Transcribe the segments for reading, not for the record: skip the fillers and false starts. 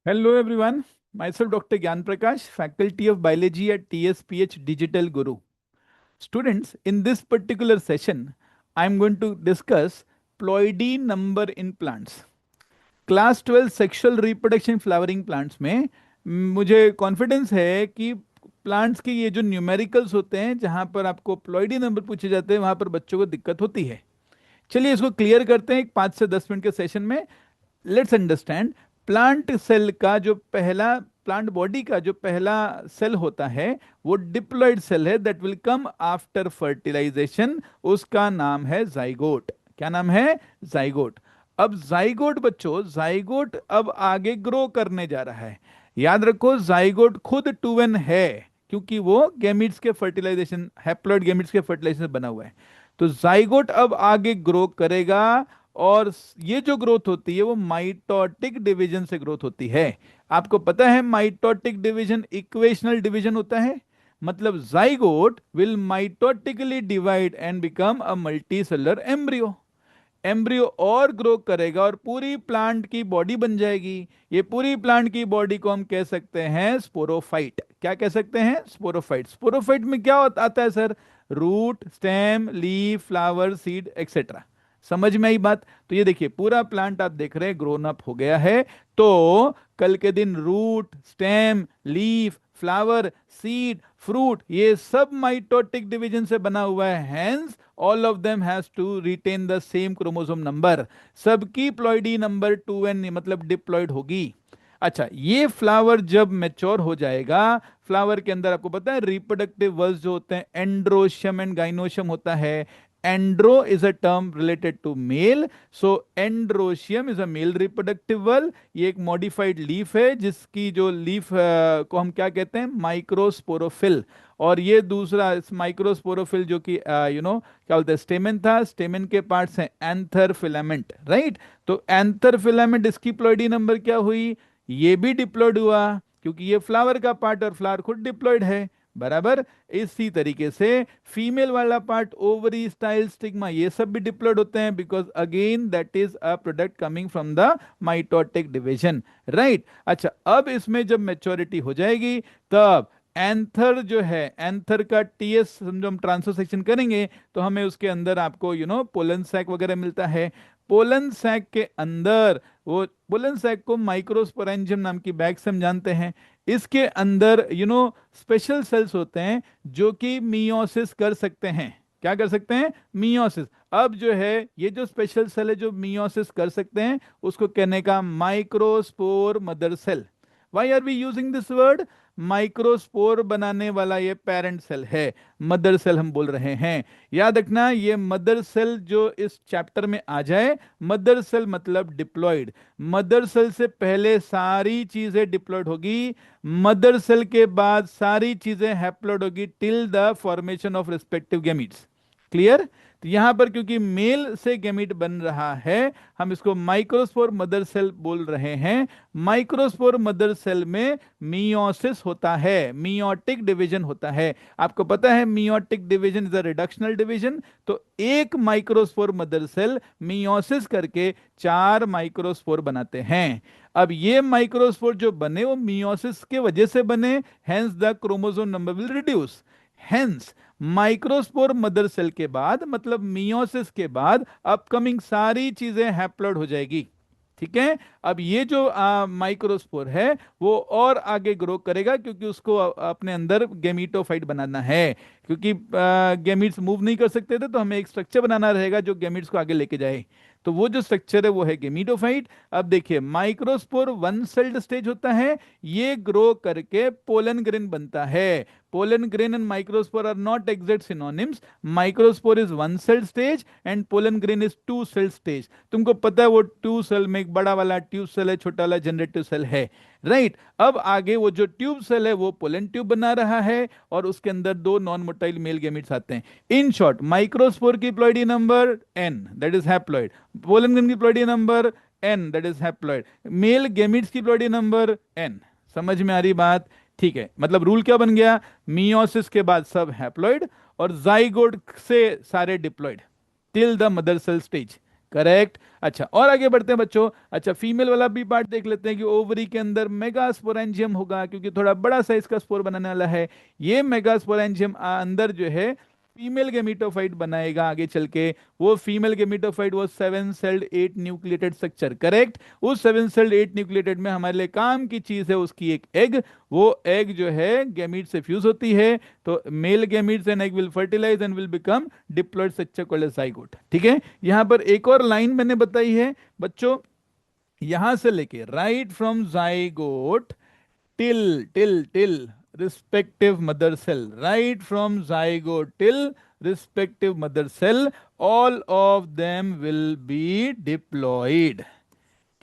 Hello everyone, myself Dr. Gyan Prakash, Faculty of Biology at TSPH Digital Guru. Students, in this particular session, I am going to discuss ploidy number in plants. Class 12 sexual reproduction flowering plants में मुझे confidence है कि plants के ये जो numericals होते हैं जहां पर आपको प्लॉइडी नंबर पूछे जाते हैं वहां पर बच्चों को दिक्कत होती है। चलिए इसको क्लियर करते हैं एक 5 से 10 मिनट के सेशन में। Let's understand. प्लांट सेल का जो पहला प्लांट बॉडी का जो पहला सेल होता है वो डिप्लॉइड सेल है that will come after fertilization. उसका नाम है जाइगोट। क्या नाम है? जाइगोट। अब जाइगोट बच्चों, जाइगोट अब आगे ग्रो करने जा रहा है। याद रखो जाइगोट खुद 2n है क्योंकि वो गैमीट्स के फर्टिलाइजेशन, हैप्लॉइड गैमीट्स के फर्टिलाइजेशन से बना हुआ है। तो जाइगोट अब आगे ग्रो करेगा और ये जो ग्रोथ होती है वो माइटोटिक डिवीजन से ग्रोथ होती है। आपको पता है माइटोटिक डिवीजन इक्वेशनल डिवीजन होता है। मतलब zygote will mitotically divide and become a multicellular embryo. Embryo और ग्रो करेगा और पूरी प्लांट की बॉडी बन जाएगी। ये पूरी प्लांट की बॉडी को हम कह सकते हैं स्पोरोफाइट। क्या कह सकते हैं? स्पोरोफाइट। स्पोरोफाइट में क्या आता है sir? Root, stem, leaf, flower, seed etcetera. समझ में आई बात? तो ये देखिए पूरा प्लांट आप देख रहे हैं ग्रोन अप हो गया है। तो कल के दिन root, stem, leaf, flower, seed, fruit ये सब माइटोटिक डिवीजन से बना हुआ है। Hence all of them has to retain the same chromosome number. सबकी प्लॉइडी नंबर 2n मतलब डिप्लॉइड होगी। अच्छा, ये फ्लावर जब मैच्योर हो जाएगा, फ्लावर के अंदर आपको पता है रिप्रोडक्टिव वर्ड्स जो होते हैं एंड्रोशियम एंड गाइनोशियम होता है। Andro is a term related to male, so androecium is a male reproductive word. ये एक मॉडिफाइड लीफ है जिसकी जो लीफ को हम क्या कहते हैं? माइक्रोस्पोरोफिल। और ये दूसरा इस माइक्रोस्पोरोफिल जो कि क्या बोलते हैं, स्टेमेन था। स्टेमेन के पार्ट्स हैं एंथर फिलामेंट, राइट। तो एंथर फिलामेंट इसकी प्लॉइडी नंबर क्या हुई? ये भी डिप्लॉइड हुआ क्योंकि ये फ्लावर का पार्ट और फ्लावर खुद डिप्लॉइड है। बराबर। इसी तरीके से फीमेल वाला पार्ट, ओवरी, स्टाइल, स्टिग्मा, ये सब भी डिप्लॉइड होते हैं because again that is a product coming from the mitotic division, right. अच्छा, अब इसमें जब मेच्योरिटी हो जाएगी तब एंथर जो है, एंथर का टीएस समझो हम ट्रांसफर सेक्शन करेंगे तो हमें उसके अंदर आपको पोलन सैक वगैरह मिलता है। पोलन सैक के अंदर वो पोलन सैक को माइक्रोस्पोरेंजियम नाम की बैग से हम जानते हैं। इसके अंदर स्पेशल सेल्स होते हैं जो कि मियोसिस कर सकते हैं। क्या कर सकते हैं? मियोसिस। अब जो है ये जो स्पेशल सेल है जो मियोसिस कर सकते हैं उसको कहने का microspore mother cell. Why are we using this word? Microspore बनाने वाला ये पेरेंट सेल है, मदर सेल हम बोल रहे हैं। याद रखना ये मदर सेल जो इस चैप्टर में आ जाए, मदर सेल मतलब डिप्लॉइड। मदर सेल से पहले सारी चीजें डिप्लॉइड होगी, मदर सेल के बाद सारी चीजें हैप्लॉइड होगी till the formation of respective gametes. Clear? तो यहां पर क्योंकि मेल से गैमीट बन रहा है हम इसको माइक्रोस्पोर मदर सेल बोल रहे हैं। माइक्रोस्पोर मदर सेल में मियोसिस होता है, मियोटिक डिवीजन होता है। आपको पता है meiotic division is a reductional division. तो एक माइक्रोस्पोर मदर सेल मियोसिस करके 4 माइक्रोस्पोर बनाते हैं। अब ये माइक्रोस्पोर जो बने वो मियोसिस के वजह से बने, hence the chromosome number will reduce. Hence microspore mother cell के बाद मतलब मियोसिस के बाद अपकमिंग सारी चीजें हैप्लॉइड हो जाएगी। ठीक है। अब ये जो माइक्रोस्पोर है वो और आगे ग्रो करेगा क्योंकि उसको अपने अंदर गेमीटोफाइट बनाना है। क्योंकि गेमीट्स मूव नहीं कर सकते थे तो हमें एक स्ट्रक्चर बनाना रहेगा जो गेमीट्स को आगे लेके जाए। तो वो जो स्ट्रक्चर है वो है गेमीटोफाइट। अब देखिए माइक्रोस्पोर वन सेल्ड स्टेज होता है, ये ग्रो करके पोलन ग्रेन बनता है। Pollen grain and microspore are not exact synonyms. Microspore is one cell stage and pollen grain is two cell stage. तुमको पता है वो टू सेल में एक बड़ा वाला ट्यूब सेल है, छोटा वाला जनरेटिव सेल है, राइट। अब आगे वो जो ट्यूब सेल है वो पोलन ट्यूब बना रहा है और उसके अंदर 2 नॉन मोटाइल मेल गैमीट्स आते हैं। इन शॉर्ट माइक्रोस्पोर की ploidy number n that is haploid, pollen grain की ploidy number n that is haploid, male gametes की प्लॉइडी नंबर n। समझ में आ रही बात? ठीक है। मतलब रूल क्या बन गया? मियोसिस के बाद सब हैप्लॉइड और जाइगोट से सारे diploid till the mother cell stage. Correct. अच्छा, और आगे बढ़ते हैं बच्चों। अच्छा, फीमेल वाला भी पार्ट देख लेते हैं कि ओवरी के अंदर मेगास्पोरेंजियम होगा, क्योंकि थोड़ा बड़ा साइज का स्पोर बनाने वाला है। ये मेगास्पोरेंजियम अंदर जो है फीमेल गेमिटोफाइट बनाएगा आगे चल के। वो फीमेल गेमिटोफाइट वो 7 सेल्ड 8 न्यूक्लिएटेड स्ट्रक्चर, करेक्ट। उस 7 सेल्ड 8 न्यूक्लिएटेड में हमारे लिए काम की चीज है उसकी एक एग। वो एग जो है गैमीट से फ्यूज होती है, तो male gametes and egg will fertilize and will become diploid structure called as zygote. ठीक है, यहां पर एक और लाइन मैंने बताई है बच्चों, यहां से लेके right from zygote till till respective mother cell, right from zygote till respective mother cell, all of them will be diploid।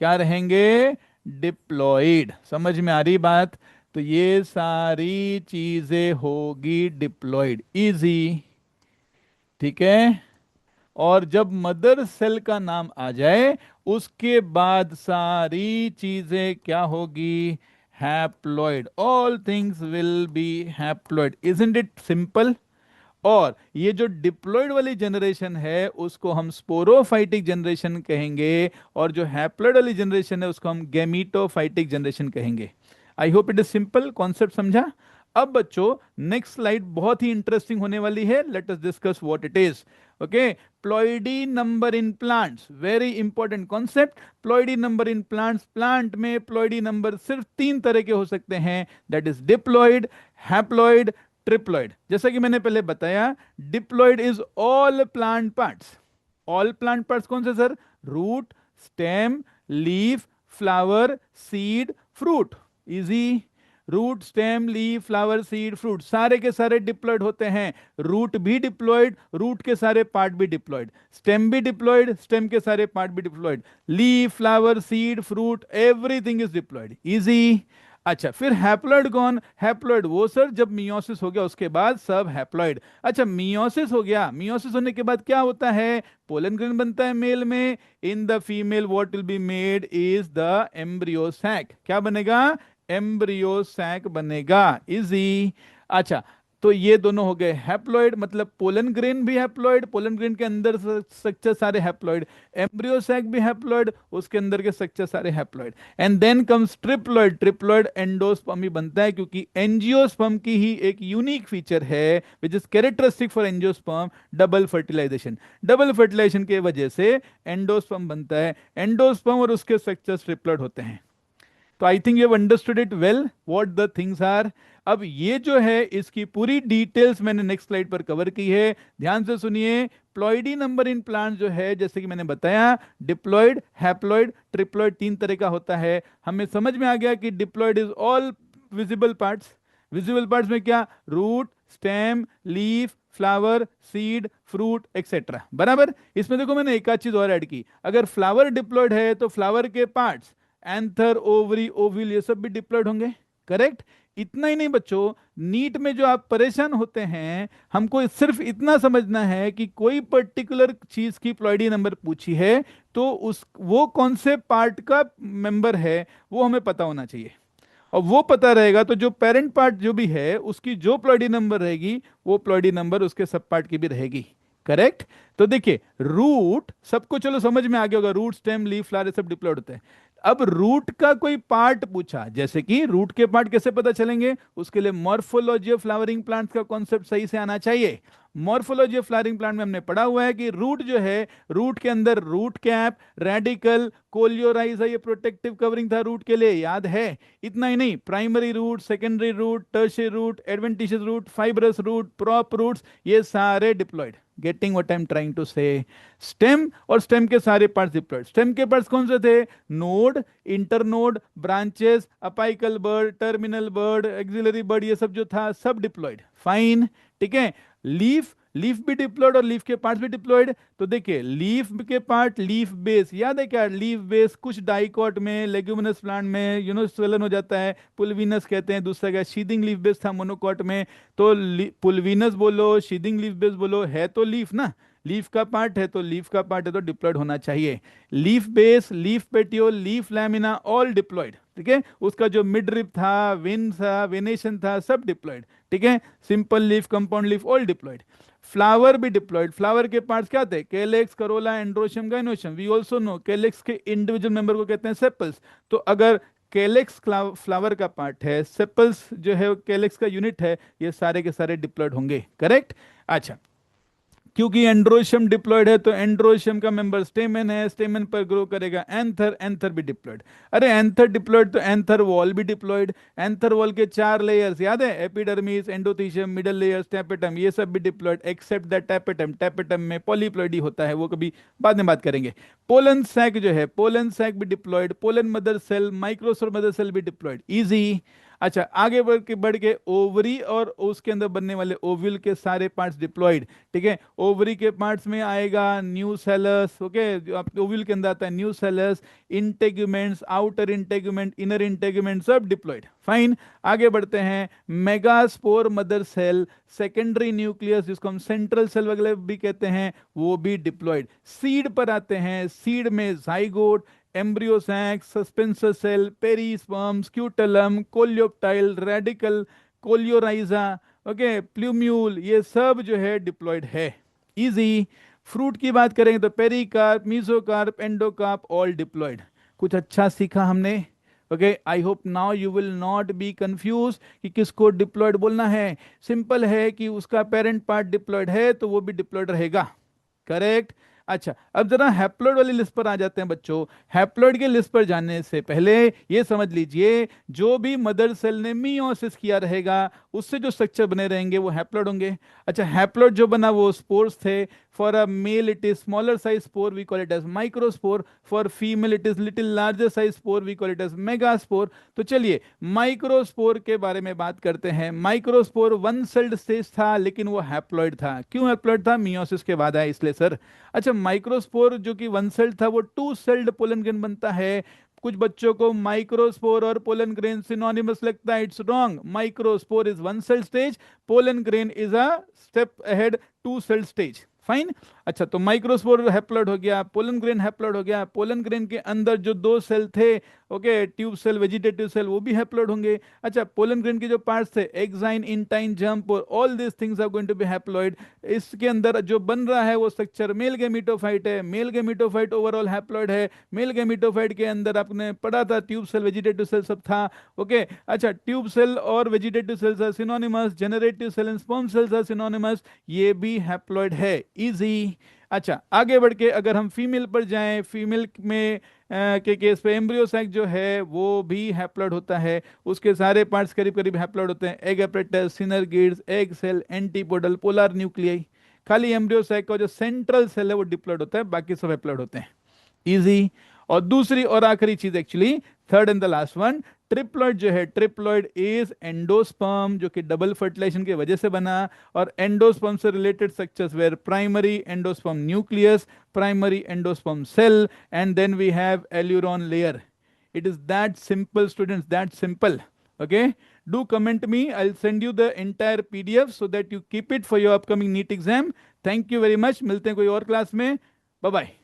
क्या रहेंगे? डिप्लॉइड। समझ में आ रही बात? तो ये सारी चीजें होगी डिप्लॉइड, इजी। ठीक है, और जब मदर सेल का नाम आ जाए उसके बाद सारी चीजें क्या होगी? Haploid. All things will be haploid. Isn't it simple? और ये जो डिप्लॉइड वाली जनरेशन है उसको हम स्पोरोफाइटिक जनरेशन कहेंगे, और जो हैप्लॉइड वाली जनरेशन है उसको हम गैमीटोफाइटिक जनरेशन कहेंगे। I hope it is simple concept, समझा? अब बच्चों नेक्स्ट स्लाइड बहुत ही इंटरेस्टिंग होने वाली है, let us discuss what it is. Okay, ploidy number in plants, very important concept. Ploidy number in plants, plant में प्लॉइडी नंबर सिर्फ 3 तरह के हो सकते हैं, that is diploid, haploid, triploid. जैसा कि मैंने पहले बताया, diploid is all plant parts. All plant parts कौन से sir? Root, stem, leaf, flower, seed, fruit. Easy. Root, stem, leaf, flower, seed, fruit सारे के सारे डिप्लॉइड होते हैं। रूट भी डिप्लॉइड, रूट के सारे पार्ट भी डिप्लॉइड। स्टेम भी डिप्लॉइड, स्टेम के सारे पार्ट भी diploid. Leaf, flower, seed, fruit, everything is diploid. Easy. अच्छा, फिर हैप्लॉइड कौन? हैप्लॉइड वो सर जब मियोसिस हो गया उसके बाद सब हैप्लॉइड। अच्छा, मियोसिस हो गया, मियोसिस होने के बाद क्या होता है? पोलन ग्रेन बनता है मेल में। In the female what will be made is the embryo sac. क्या बनेगा? एम्ब्रियो सैक बनेगा। इजी। अच्छा, तो ये दोनों हो गए हैप्लॉइड, मतलब पोलन ग्रेन भी हैप्लॉइड, पोलन ग्रेन के अंदर स्ट्रक्चर सारे हैप्लॉइड। एम्ब्रियो सैक भी हैप्लॉइड, उसके अंदर के स्ट्रक्चर सारे haploid. And then comes triploid. Triploid endosperm ही बनता है, क्योंकि एंजियोस्पर्म की ही एक यूनिक फीचर है which is characteristic for angiosperm, double fertilization. Double fertilization के वजह से एंडोस्पर्म बनता है। एंडोस्पर्म और उसके स्ट्रक्चर्स ट्रिप्लॉइड होते हैं। तो I think you have understood it well what the things are. अब ये जो है इसकी पूरी डिटेल्स मैंने नेक्स्ट स्लाइड पर कवर की है, ध्यान से सुनिए। प्लॉइडी नंबर इन प्लांट जो है, जैसे कि मैंने बताया, डिप्लॉइड, हैप्लॉइड, ट्रिप्लॉइड 3 तरह का होता है। हमें समझ में आ गया कि diploid is all visible parts. Visible parts में क्या? Root, stem, leaf, flower, seed, fruit etcetera. बराबर। इसमें देखो मैंने एक आध चीज और ऐड की, अगर फ्लावर डिप्लॉइड है तो फ्लावर के पार्ट्स, एंथर, ओवरी, ओव्यूल, ये सब भी डिप्लॉइड होंगे। करेक्ट। इतना ही नहीं बच्चों, नीट में जो आप परेशान होते हैं, हमको सिर्फ इतना समझना है कि कोई पर्टिकुलर चीज की प्लॉइडी नंबर पूछी है तो उस वो कौन से पार्ट का मेंबर है वो हमें पता होना चाहिए। और वो पता रहेगा तो जो पेरेंट पार्ट जो भी है उसकी जो प्लॉइडी नंबर रहेगी वो प्लॉइडी नंबर उसके सब पार्ट की भी रहेगी। करेक्ट। तो देखिए, रूट सबको चलो समझ में आ गया होगा, रूट, स्टेम, लीफ, फ्लावर सब डिप्लॉइड होते हैं। अब रूट का कोई पार्ट पूछा, जैसे कि रूट के पार्ट कैसे पता चलेंगे? उसके लिए मॉर्फोलॉजी ऑफ फ्लावरिंग प्लांट्स का कॉन्सेप्ट सही से आना चाहिए। मॉर्फोलॉजी ऑफ फ्लावरिंग प्लांट में हमने पढ़ा हुआ है कि रूट जो है, रूट के अंदर रूट कैप, रेडिकल, कोलियोराइज है, ये प्रोटेक्टिव कवरिंग था रूट के लिए, याद है? इतना ही नहीं, primary root, secondary root, tertiary root, adventitious root, fibrous root, prop roots, ये सारे diploid. Getting what I am trying to say? Stem और स्टेम के सारे पार्ट्स डिप्लॉइड। स्टेम के पार्ट्स कौन से थे? Node, internode, branches, apical bud, terminal bud, axillary bud, ये सब जो था सब डिप्लॉइड। फाइन। ठीक है। लीफ, लीफ भी डिप्लॉइड और लीफ के पार्ट्स भी डिप्लॉइड। तो देखिए, लीफ के पार्ट, लीफ बेस, याद है क्या? लीफ बेस कुछ डाइकॉट में, लेग्यूमिनस प्लांट में स्वेलन हो जाता है, पुलविनस कहते हैं। दूसरा क्या? शीदिंग लीफ बेस था मोनोकॉट में। तो पुलविनस बोलो, शीदिंग लीफ बेस बोलो, है तो लीफ ना, लीफ का पार्ट है तो लीफ का पार्ट है तो डिप्लॉइड होना चाहिए। Leaf base, leaf petiole, leaf lamina, all diploid. ठीक है। उसका जो मिड रिब था, वेन था, वेनेशन था, सब डिप्लॉइड। ठीक है। Simple leaf, compound leaf, all diploid. Flower भी डिप्लॉयड, फ्लावर के पार्ट्स क्या थे, calyx, corolla, androecium, gynoecium. We also know calyx के इंडिविजुअल मेंबर को कहते हैं सेपल्स। तो अगर कैलेक्स फ्लावर का पार्ट है, सेपल्स जो है कैलेक्स का यूनिट है, ये सारे के सारे डिप्लॉयड होंगे, करेक्ट। अच्छा, क्योंकि एंड्रोशियम डिप्लॉयड है तो एंड्रोशियम का मेंबर स्टेमन है, स्टेमन पर ग्रो करेगा एंथर, एंथर भी डिप्लॉयड। अरे एंथर डिप्लॉयड तो एंथर वॉल भी डिप्लॉयड। एंथर वॉल के 4 लेयर्स याद है, epidermis, endothecium, middle layers, tapetum, ये सब भी diploid except that tapetum. Tapetum में पॉलीप्लॉयड ही होता है, वो कभी बाद में बात करेंगे। पोलन सैक जो है, पोलन सैक भी diploid. Pollen mother cell, microspore mother cell भी डिप्लॉयड, इजी। अच्छा, आगे बढ़ के ओवरी और उसके अंदर बनने वाले ओव्यूल के सारे पार्ट्स डिप्लॉयड। ठीक है, ओवरी के पार्ट्स में आएगा न्यूसेलस, ओके, जो आप ओव्यूल के अंदर आता है nucellus, integuments, outer integument, inner integument, सब डिप्लॉयड। फाइन, आगे बढ़ते हैं। Megaspore mother cell, secondary nucleus जिसको हम सेंट्रल सेल वगैरह भी कहते हैं, वो भी डिप्लॉयड। सीड पर आते हैं, सीड में zygote, embryo sac, suspensor cell, perisperm, scutellum, coleoptile, radicle, coleorhiza, okay, plumule, ये सब जो है डिप्लॉयड है, इजी। फ्रूट की बात करेंगे तो pericarp, mesocarp, endocarp, all diploid. कुछ अच्छा सीखा हमने, okay. I hope now you will not be confuse कि किसको डिप्लॉयड बोलना है। सिंपल है कि उसका पेरेंट पार्ट डिप्लॉयड है तो वो भी डिप्लॉयड रहेगा, करेक्ट। अच्छा, अब जरा हैप्लॉइड वाली लिस्ट पर आ जाते हैं बच्चों। हैप्लॉइड की लिस्ट पर जाने से पहले ये समझ लीजिए, जो भी मदर सेल ने मियोसिस किया रहेगा उससे जो स्ट्रक्चर बने रहेंगे वो हैप्लॉइड होंगे। अच्छा, हैप्लॉइड जो बना वो स्पोर्स थे। For a male it is smaller size spore, we call it as microspore. For female it is little larger size spore, we call it as megaspore. तो चलिए माइक्रोस्पोर के बारे में बात करते हैं। माइक्रोस्पोर वन सेल्ड स्टेज था लेकिन वो हैप्लॉइड था। क्यों हैप्लॉइड था, मियोसिस के बाद आया इसलिए सर। अच्छा, माइक्रोस्पोर जो कि वन सेल्ड था वो टू सेल्ड पोलन ग्रेन बनता है। कुछ बच्चों को माइक्रोस्पोर और पोलन ग्रेन सिनोनिमस लगता है, it's wrong. Microspore is one cell stage, pollen grain is a step ahead, two cell stage, fine. अच्छा, तो माइक्रोस्पोर हैप्लॉइड हो गया, पोलन ग्रेन हैप्लॉइड हो गया। पोलन ग्रेन के अंदर जो 2 सेल थे, okay, tube cell, vegetative cell, वो भी हैप्लॉइड होंगे। अच्छा, पोलन ग्रेन के जो पार्ट्स थे, exine, intine, jump, all this things are going to be haploid. इसके अंदर जो बन रहा है वो स्ट्रक्चर मेल गेमिटोफाइट है। मेल गेमिटोफाइट ओवरऑल हैप्लॉइड है। मेल गेमिटोफाइट के अंदर आपने पढ़ा था ट्यूब सेल, वेजिटेटिव सेल सब था, ओके। अच्छा, ट्यूब सेल और vegetative cells are synonymous, generative cell and sperm cells are synonymous, ये भी हैप्लॉइड है, इजी। अच्छा, आगे बढ़ के अगर हम फीमेल पर जाएं, फीमेल में के केस पे एम्ब्रियो सैक जो है वो भी हैप्लॉइड होता है। उसके सारे पार्ट्स करीब करीब हैप्लॉइड होते हैं। Egg apparatus, synergids, egg cell, antipodal, polar nuclei. खाली एम्ब्रियो सैक का जो सेंट्रल सेल है वो डिप्लॉइड होता है, बाकी सब हैप्लॉइड होते हैं, इजी। और दूसरी और आखिरी चीज actually, third and the last one, triploid जो है, ट्रिप्लॉइड इज एंडोस्पर्म जो कि डबल फर्टिलाइजेशन की वजह से बना। और एंडोस्पर्म से related structures were primary endosperm nucleus, primary endosperm cell, and then we have aleurone layer. It is that simple, students, that simple. Okay, do comment me, I'll send you the entire PDF so that you keep it for your upcoming NEET exam. Thank you very much, मिलते हैं कोई और class में, bye bye.